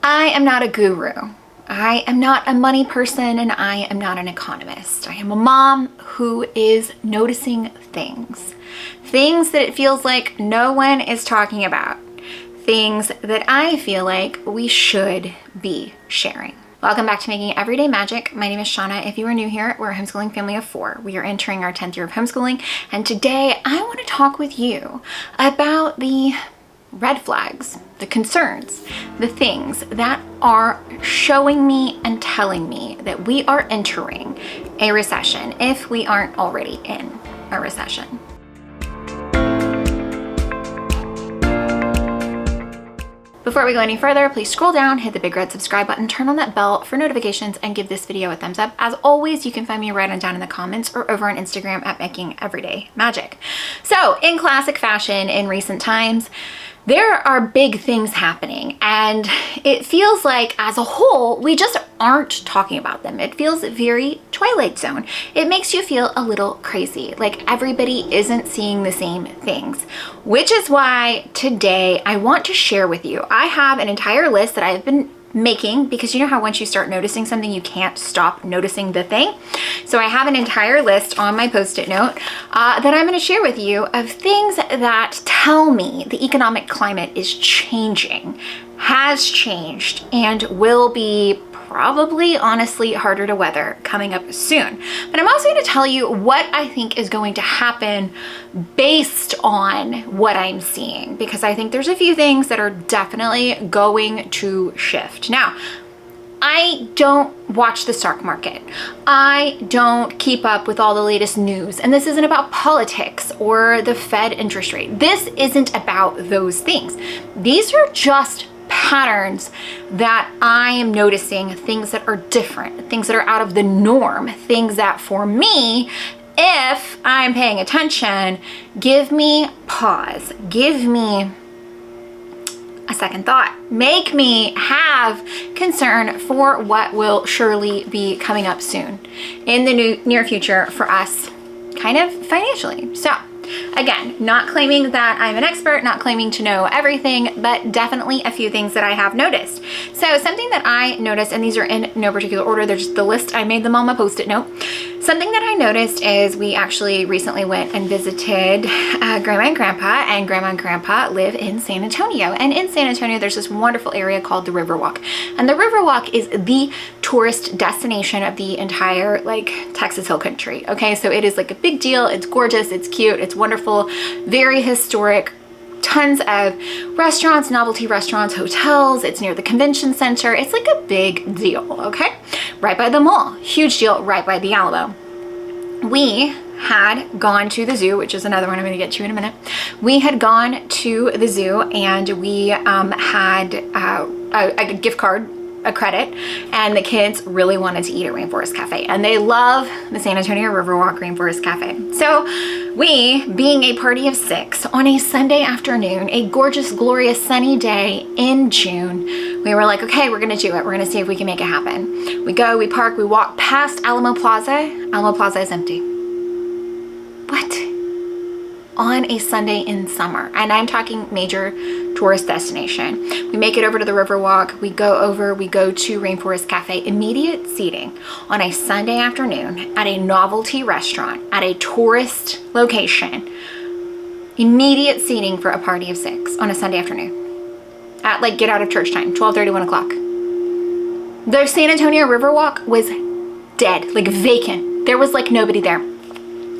I am not a guru. I am not a money person, and I am not an economist. I am a mom who is noticing things. Things that it feels like no one is talking about. Things that I feel like we should be sharing. Welcome back to Making Everyday Magic. My name is Shauna. If you are new here, we're a homeschooling family of 4. We are entering our 10th year of homeschooling, and today I want to talk with you about the red flags, the concerns, the things that are showing me and telling me that we are entering a recession if we aren't already in a recession. Before we go any further, please scroll down, hit the big red subscribe button, turn on that bell for notifications, and give this video a thumbs up. As always, you can find me right on down in the comments or over on Instagram at Making Everyday Magic. So, in classic fashion in recent times, there are big things happening, and it feels like as a whole, we just aren't talking about them. It feels very Twilight Zone. It makes you feel a little crazy, like everybody isn't seeing the same things, which is why today I want to share with you. I have an entire list that I've been making, because you know how once you start noticing something, you can't stop noticing the thing. So I have an entire list on my post-it note that I'm going to share with you of things that tell me the economic climate is changing, has changed, and will be probably honestly harder to weather coming up soon. But I'm also going to tell you what I think is going to happen based on what I'm seeing, because I think there's a few things that are definitely going to shift. Now, I don't watch the stock market. I don't keep up with all the latest news. And this isn't about politics or the Fed interest rate. This isn't about those things. These are just patterns that I am noticing, things that are different, things that are out of the norm, things that for me, if I'm paying attention, give me pause, give me a second thought, make me have concern for what will surely be coming up soon in the near future for us, kind of financially. So again, not claiming that I'm an expert, not claiming to know everything, but definitely a few things that I have noticed. So something that I noticed, and these are in no particular order, they're just the list, I made them on my post-it note. Something that I noticed is we actually recently went and visited Grandma and Grandpa, and Grandma and Grandpa live in San Antonio. And in San Antonio, there's this wonderful area called the Riverwalk. And the Riverwalk is the tourist destination of the entire Texas Hill Country. Okay, so it is like a big deal. It's gorgeous, it's cute, it's wonderful, very historic, tons of restaurants, novelty restaurants, hotels. It's near the convention center. It's like a big deal, okay? Right by the mall, huge deal, right by the Alamo. We had gone to the zoo, which is another one I'm going to get to in a minute. We had gone to the zoo, and we had a gift card, a credit, and the kids really wanted to eat at Rainforest Cafe, and they love the San Antonio Riverwalk Rainforest Cafe. So we, being a party of 6 on a Sunday afternoon, a gorgeous, glorious, sunny day in June, we were like, okay, we're gonna do it. We're gonna see if we can make it happen. We go, we park, we walk past Alamo Plaza. Alamo Plaza is empty. What? On a Sunday in summer, and I'm talking major tourist destination. We make it over to the Riverwalk, we go to Rainforest Cafe, immediate seating on a Sunday afternoon at a novelty restaurant at a tourist location. Immediate seating for a party of 6 on a Sunday afternoon at get out of church time, 12:30, 1 o'clock. The San Antonio Riverwalk was dead, vacant. There was nobody there.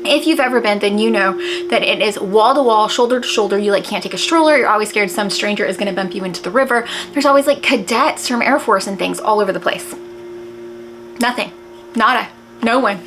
If you've ever been, then you know that it is wall to wall, shoulder to shoulder. You can't take a stroller. You're always scared some stranger is going to bump you into the river. There's always cadets from Air Force and things all over the place. Nothing, nada, no one.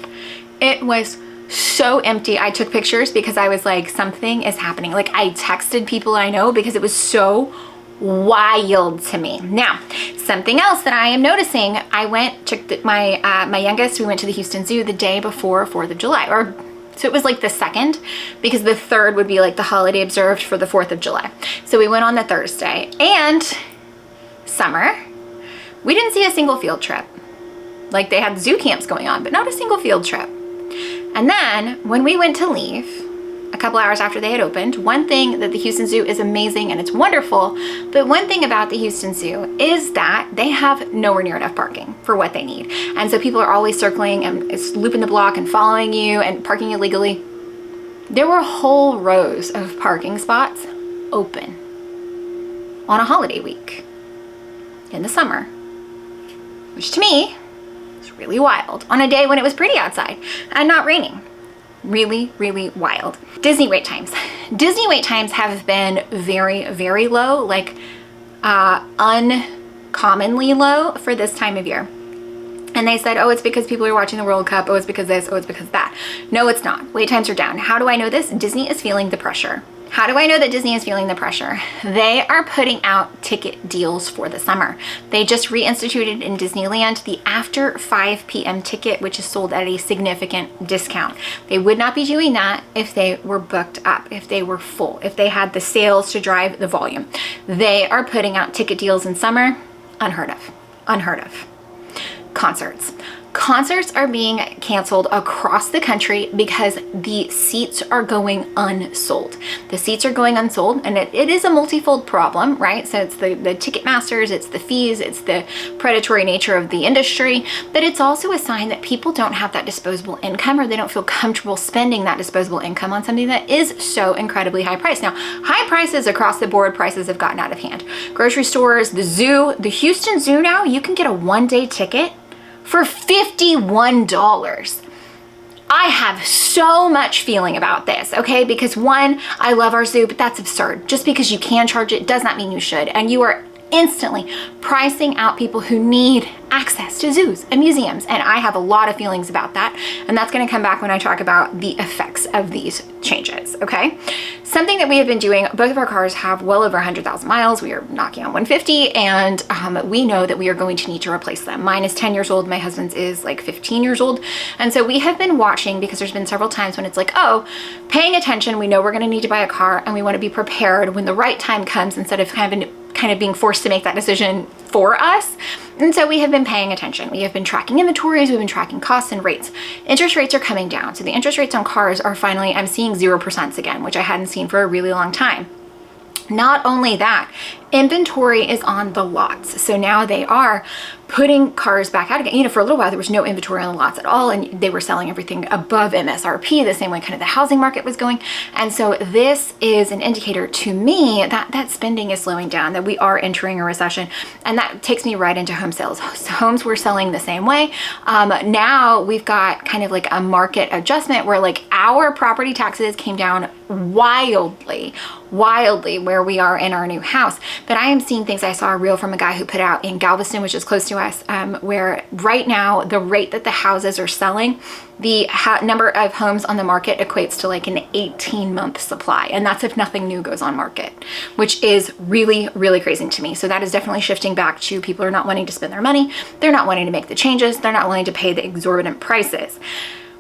It was so empty. I took pictures because I was like, something is happening. I texted people I know because it was so wild to me. Now, something else that I am noticing, I took my youngest, we went to the Houston Zoo the day before 4th of July, so it was the 2nd, because the 3rd would be the holiday observed for the 4th of July. So we went on the Thursday, and summer, we didn't see a single field trip. They had zoo camps going on, but not a single field trip. And then when we went to leave, a couple hours after they had opened. One thing that the Houston Zoo is amazing and it's wonderful, but one thing about the Houston Zoo is that they have nowhere near enough parking for what they need. And so people are always circling and it's looping the block and following you and parking illegally. There were whole rows of parking spots open on a holiday week in the summer, which to me is really wild on a day when it was pretty outside and not raining. Really, really wild. Disney wait times. Disney wait times have been very, very low, like uncommonly low for this time of year. And they said, oh, it's because people are watching the World Cup. Oh, it's because this. Oh, it's because that. No, it's not. Wait times are down. How do I know this? Disney is feeling the pressure. How do I know that Disney is feeling the pressure? They are putting out ticket deals for the summer. They just reinstituted in Disneyland the after 5 p.m. ticket, which is sold at a significant discount. They would not be doing that if they were booked up, if they were full, if they had the sales to drive the volume. They are putting out ticket deals in summer. Unheard of. Unheard of. Concerts. Concerts are being canceled across the country because the seats are going unsold. The seats are going unsold, and it is a multifold problem, right? So it's the ticket masters, it's the fees, it's the predatory nature of the industry, but it's also a sign that people don't have that disposable income, or they don't feel comfortable spending that disposable income on something that is so incredibly high priced. Now, high prices across the board, prices have gotten out of hand. Grocery stores, the zoo, the Houston Zoo now, you can get a one-day ticket for $51. I have so much feeling about this, okay? Because one, I love our zoo, but that's absurd. Just because you can charge it does not mean you should. And you are instantly pricing out people who need access to zoos and museums. And I have a lot of feelings about that. And that's gonna come back when I talk about the effects of these changes, okay? Something that we have been doing, both of our cars have well over 100,000 miles. We are knocking on 150, and we know that we are going to need to replace them. Mine is 10 years old, my husband's is like 15 years old. And so we have been watching, because there's been several times when it's like, oh, paying attention, we know we're gonna need to buy a car, and we wanna be prepared when the right time comes instead of kind of being forced to make that decision for us. And so we have been paying attention. We have been tracking inventories, we've been tracking costs and rates. Interest rates are coming down. So the interest rates on cars are finally, I'm seeing 0% again, which I hadn't seen for a really long time. Not only that, inventory is on the lots. So now they are putting cars back out again. You know, for a little while, there was no inventory on the lots at all, and they were selling everything above MSRP, the same way kind of the housing market was going. And so this is an indicator to me that that spending is slowing down, that we are entering a recession. And that takes me right into home sales. Homes were selling the same way. Now we've got kind of like a market adjustment where like our property taxes came down wildly where we are in our new house. But I am seeing things. I saw a reel from a guy who put out in Galveston, which is close to us, where right now the rate that the houses are selling, the number of homes on the market equates to like an 18-month supply. And that's if nothing new goes on market, which is really, really crazy to me. So that is definitely shifting back to people are not wanting to spend their money. They're not wanting to make the changes. They're not willing to pay the exorbitant prices.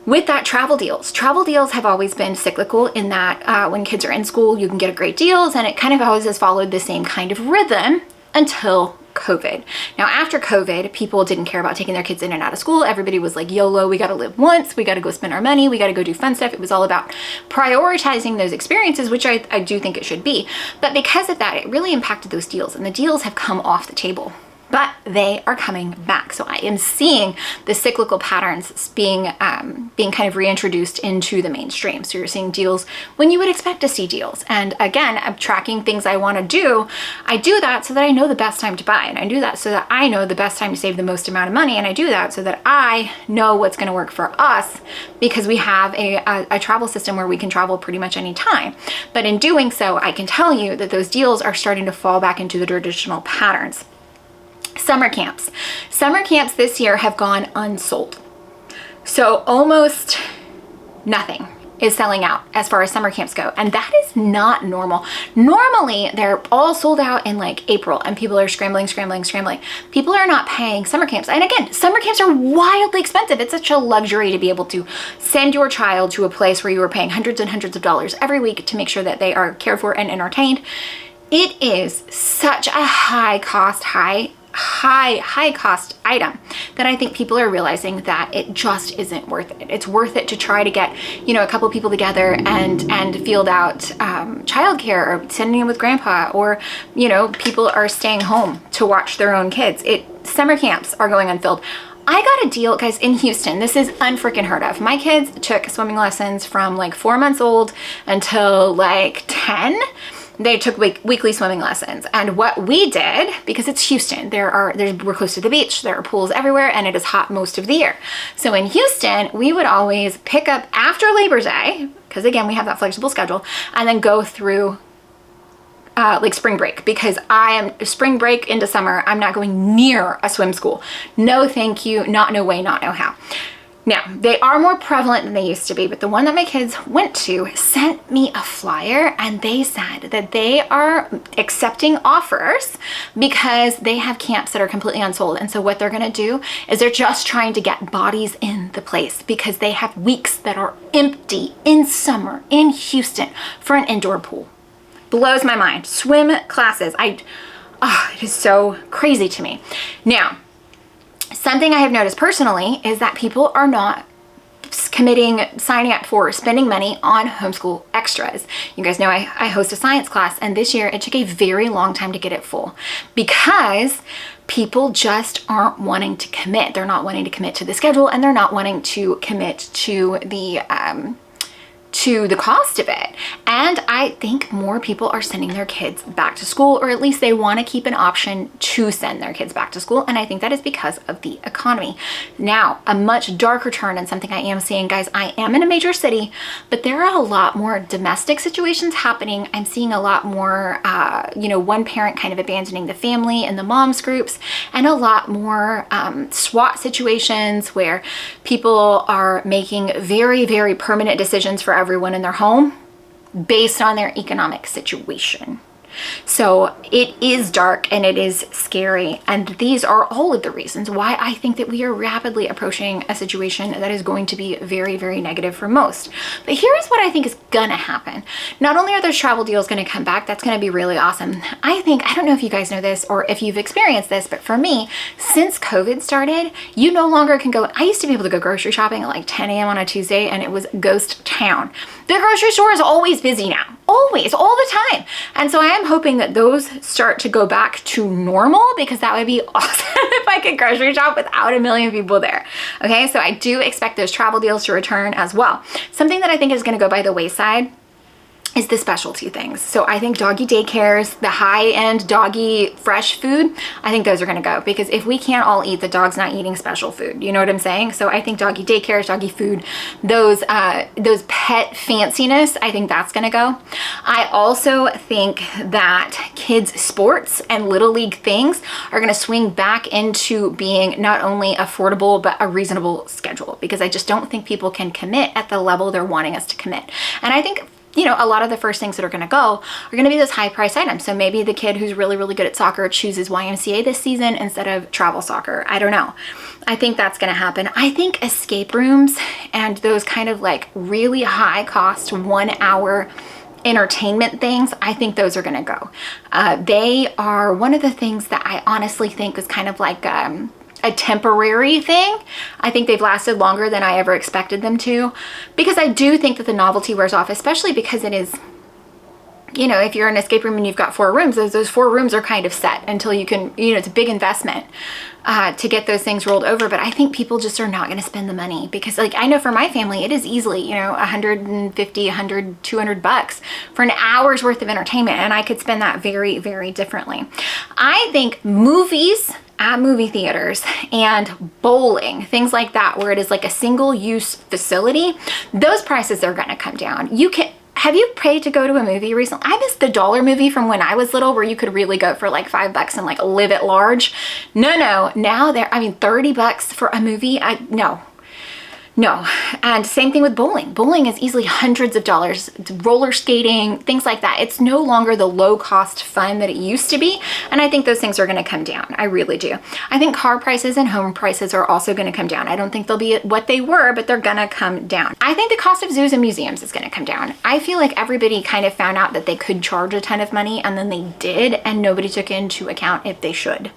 With that, travel deals have always been cyclical in that when kids are in school, you can get great deals, and it kind of always has followed the same kind of rhythm until COVID. Now, after COVID, people didn't care about taking their kids in and out of school. Everybody was like, YOLO, we got to live once, we got to go spend our money, we got to go do fun stuff. It was all about prioritizing those experiences, which I do think it should be. But because of that, it really impacted those deals, and the deals have come off the table. But they are coming back. So I am seeing the cyclical patterns being kind of reintroduced into the mainstream. So you're seeing deals when you would expect to see deals. And again, I'm tracking things I want to do. I do that so that I know the best time to buy. And I do that so that I know the best time to save the most amount of money. And I do that so that I know what's going to work for us, because we have a travel system where we can travel pretty much any time. But in doing so, I can tell you that those deals are starting to fall back into the traditional patterns. Summer camps. Summer camps this year have gone unsold. So almost nothing is selling out as far as summer camps go. And that is not normal. Normally, they're all sold out in like April and people are scrambling. People are not paying summer camps. And again, summer camps are wildly expensive. It's such a luxury to be able to send your child to a place where you are paying hundreds and hundreds of dollars every week to make sure that they are cared for and entertained. It is such a high cost, high high cost item that I think people are realizing that it just isn't worth it. It's worth it to try to get, you know, a couple people together and field out childcare, or sending them with grandpa, or, you know, people are staying home to watch their own kids. Summer camps are going unfilled. I got a deal, guys, in Houston. This is unfreaking heard of. My kids took swimming lessons from like 4 months old until like 10. They took weekly swimming lessons. And what we did, because it's Houston, we're close to the beach, there are pools everywhere, and it is hot most of the year. So in Houston, we would always pick up after Labor Day, because again, we have that flexible schedule, and then go through like spring break, because spring break into summer, I'm not going near a swim school. No, thank you. Not no way, not no how. Now, they are more prevalent than they used to be, but the one that my kids went to sent me a flyer, and they said that they are accepting offers because they have camps that are completely unsold. And so what they're gonna do is they're just trying to get bodies in the place, because they have weeks that are empty in summer in Houston for an indoor pool. Blows my mind. Swim classes. It is so crazy to me. Now, something I have noticed personally is that people are not signing up for spending money on homeschool extras. You guys know I host a science class, and this year it took a very long time to get it full, because people just aren't wanting to commit. They're not wanting to commit to the schedule, and they're not wanting to commit to the cost of it. And I think more people are sending their kids back to school, or at least they want to keep an option to send their kids back to school. And I think that is because of the economy. Now, a much darker turn, and something I am seeing, guys, I am in a major city, but there are a lot more domestic situations happening. I'm seeing a lot more, one parent kind of abandoning the family and the moms groups, and a lot more SWAT situations where people are making very, very permanent decisions for everyone in their home based on their economic situation. So it is dark and it is scary, and these are all of the reasons why I think that we are rapidly approaching a situation that is going to be very, very negative for most. But here is what I think is gonna happen. Not only are those travel deals gonna come back, that's gonna be really awesome. I don't know if you guys know this or if you've experienced this, but for me, since COVID started, you no longer can go. I used to be able to go grocery shopping at like 10 a.m. on a Tuesday, and it was ghost town. The grocery store is always busy now. Always, all the time. And so I am hoping that those start to go back to normal, because that would be awesome if I could grocery shop without a million people there. Okay, so I do expect those travel deals to return as well. Something that I think is going to go by the wayside is the specialty things. So I think doggy daycares, the high-end doggy fresh food, I think those are gonna go, because if we can't all eat, the dog's not eating special food. You know what I'm saying? So I think doggy daycares, doggy food, those pet fanciness, I think that's gonna go. I also think that kids sports and little league things are gonna swing back into being not only affordable, but a reasonable schedule, because I just don't think people can commit at the level they're wanting us to commit. And I think a lot of the first things that are going to go are going to be those high price items. So maybe the kid who's really, really good at soccer chooses YMCA this season instead of travel soccer. I don't know. I think that's going to happen. I think escape rooms and those kind of like really high cost 1 hour entertainment things, I think those are going to go. They are one of the things that I honestly think is kind of like a temporary thing. I think they've lasted longer than I ever expected them to, because I do think that the novelty wears off, especially because it is, if you're in an escape room and you've got 4 rooms, those 4 rooms are kind of set until you can, it's a big investment to get those things rolled over. But I think people just are not going to spend the money, because like I know for my family, it is easily, $150, $100, $200 for an hour's worth of entertainment. And I could spend that very, very differently. I think movies at movie theaters and bowling, things like that, where it is like a single-use facility, those prices are going to come down. Have you paid to go to a movie recently? I missed the dollar movie from when I was little, where you could really go for like $5 and like live at large. No, now $30 for a movie. No. And same thing with bowling. Bowling is easily hundreds of dollars. Roller skating, things like that. It's no longer the low cost fun that it used to be. And I think those things are going to come down. I really do. I think car prices and home prices are also going to come down. I don't think they'll be what they were, but they're going to come down. I think the cost of zoos and museums is going to come down. I feel like everybody kind of found out that they could charge a ton of money, and then they did, and nobody took into account if they should.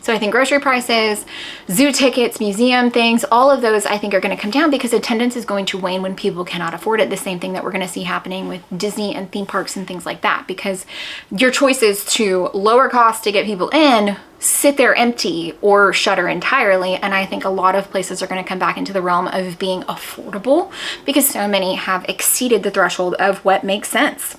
So I think grocery prices, zoo tickets, museum things, all of those I think are going to come down because attendance is going to wane when people cannot afford it. The same thing that we're going to see happening with Disney and theme parks and things like that, because your choice is to lower costs to get people in, sit there empty, or shutter entirely. And I think a lot of places are going to come back into the realm of being affordable because so many have exceeded the threshold of what makes sense.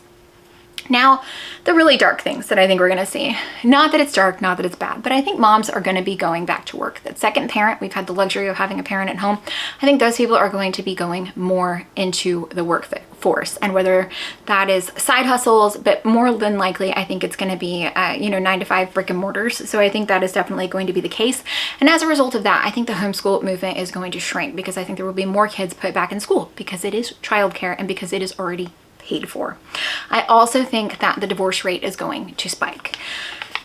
Now, the really dark things that I think we're going to see, not that it's dark, not that it's bad, but I think moms are going to be going back to work. That second parent, we've had the luxury of having a parent at home. I think those people are going to be going more into the workforce, and whether that is side hustles, but more than likely, I think it's going to be, 9 to 5 brick and mortars. So I think that is definitely going to be the case. And as a result of that, I think the homeschool movement is going to shrink because I think there will be more kids put back in school because it is childcare and because it is already paid for. I also think that the divorce rate is going to spike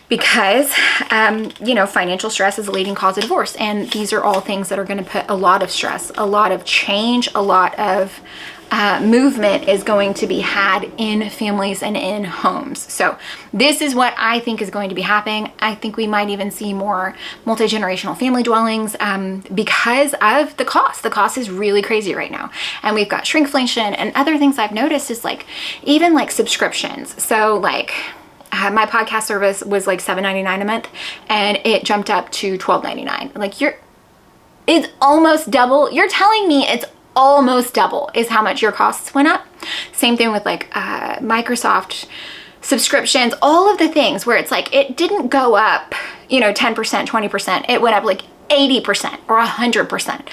because, financial stress is a leading cause of divorce. And these are all things that are going to put a lot of stress, a lot of change, a lot of movement is going to be had in families and in homes. So this is what I think is going to be happening. I think we might even see more multi-generational family dwellings because of the cost. The cost is really crazy right now. And we've got shrinkflation, and other things I've noticed is even subscriptions. So my podcast service was $7.99 a month and it jumped up to $12.99. It's almost double. You're telling me it's almost double is how much your costs went up. Same thing with Microsoft subscriptions, all of the things where it's it didn't go up, 10%, 20%. It went up 80% or 100%.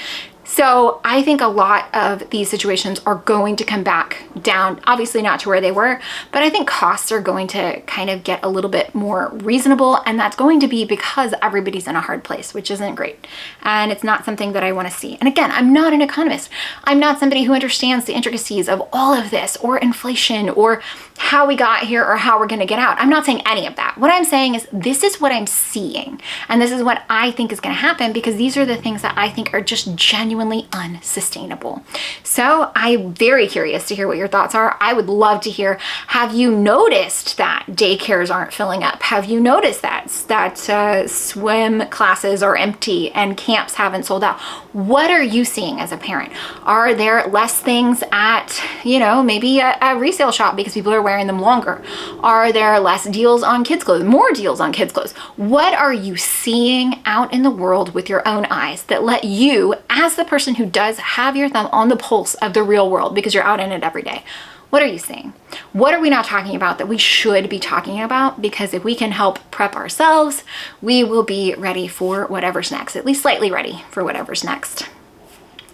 So I think a lot of these situations are going to come back down, obviously not to where they were, but I think costs are going to kind of get a little bit more reasonable, and that's going to be because everybody's in a hard place, which isn't great. And it's not something that I want to see. And again, I'm not an economist. I'm not somebody who understands the intricacies of all of this or inflation or how we got here or how we're going to get out. I'm not saying any of that. What I'm saying is this is what I'm seeing, and this is what I think is going to happen because these are the things that I think are just genuinely unsustainable. So I'm very curious to hear what your thoughts are. I would love to hear, have you noticed that daycares aren't filling up? Have you noticed that swim classes are empty and camps haven't sold out? What are you seeing as a parent? Are there less things at, maybe a resale shop because people are wearing them longer? Are there less deals on kids' clothes? More deals on kids' clothes? What are you seeing out in the world with your own eyes that let you, as the person who does have your thumb on the pulse of the real world because you're out in it every day, what are you seeing? What are we not talking about that we should be talking about? Because if we can help prep ourselves, we will be ready for whatever's next, at least slightly ready for whatever's next.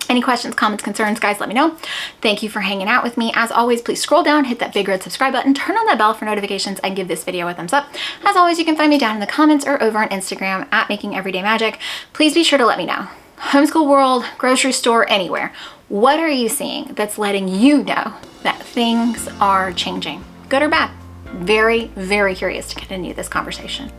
Any questions, comments, concerns, guys, let me know. Thank you for hanging out with me. As always, please scroll down, hit that big red subscribe button, turn on that bell for notifications, and give this video a thumbs up. As always, you can find me down in the comments or over on Instagram at Making Everyday Magic. Please be sure to let me know. Homeschool world, grocery store, anywhere. What are you seeing that's letting you know that things are changing, good or bad? Very, very curious to continue this conversation.